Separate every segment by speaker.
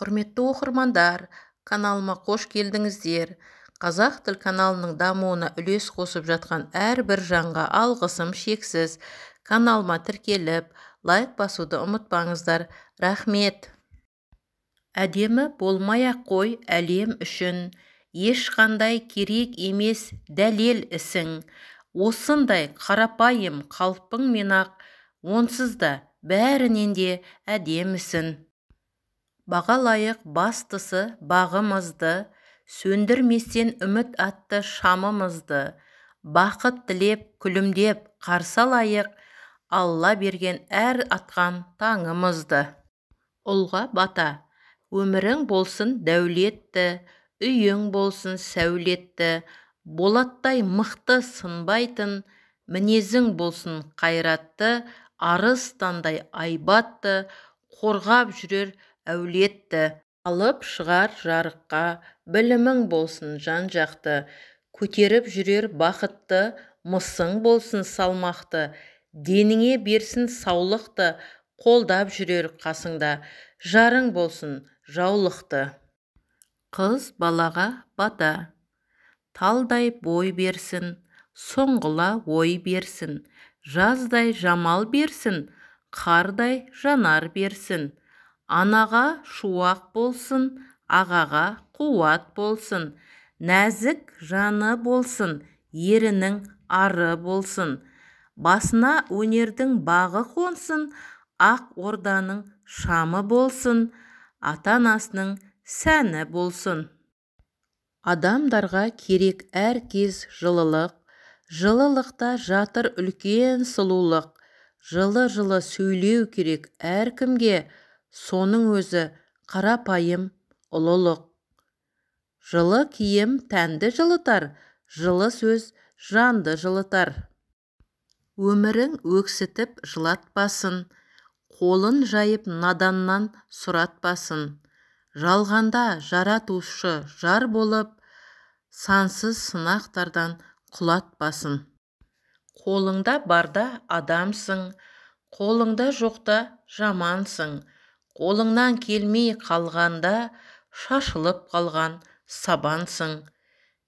Speaker 1: Құрметті оқырмандар, каналыма қош келдіңіздер. Қазақ тіл каналының дамуына үлес қосып жатқан әрбір жанға алғысым шексіз. Каналыма тіркеліп, лайк басуды ұмытпаңыздар. Рахмет. Әдемі болмай-ақ қой әлем үшін, ешқандай керек емес дәлел ісің. Осындай қарапайым қалпыңмен-ақ, онсыз да бәрінен де әдемісің. Бағалайық бастысы бағымызды, сөндірместен үміт атты шамымызды. Бақыт тілеп, күлімдеп қарсы алайық, Алла берген әр атқан таңымызды. Ұлға бата, өмірің болсын дәулетті, үйің болсын сәулетті, болаттай мықты сынбайтын, мінезің болсын қайратты, арыстандай айбатты, қорғап жүрер әулетті. Алып шығар жарыққа, білімің болсын жан-жақты, көтеріп жүрер бақытты, мысың болсын салмақты, деніңе берсін саулықты, қолдап жүрер қасыңда, жарың болсын жаулықты. Қыз балаға бата, талдай бой берсін, сұңғыла ой берсін, жаздай жамал берсін, қардай жанар берсін. Анаға шуақ болсын, ағаға қуат болсын, нәзік жаны болсын, ерінің ары болсын. Басына өнердің бағы қонсын, ақ орданың шамы болсын, ата-анасының сәні болсын. Адамдарға керек әр кез жылылық, жылылықта жатыр үлкен сұлулық. Жылы-жылы сөйлеу керек әркімге, соның өзі қарапайым ұлылық. Жылы киім тәнді жылытар, жылы сөз жанды жылытар. Өмірің өксітіп жылатпасын, қолын жайып наданнан сұратпасын. Жалғанда жаратушы жар болып, сансыз сынақтардан құлатпасын. Қолыңда барда адамсың, қолыңда жоқта жамансың. Қолыңнан келмей қалғанда, шашылып қалған сабансың.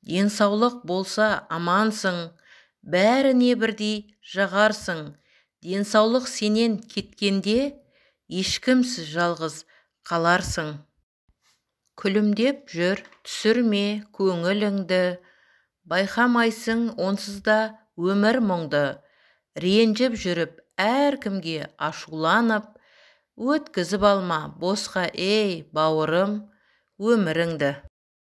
Speaker 1: Денсаулық болса амансың, бәріне бірдей жағарсың. Денсаулық сенен кеткенде, ешкімсіз жалғыз қаларсың. Күлімдеп жүр, түсірме көңіліңді, байқамайсың онсызда өмір мұңды. Ренжіп жүріп әркімге ашуланып, өткізіп алма босқа ей бауырым өміріңді.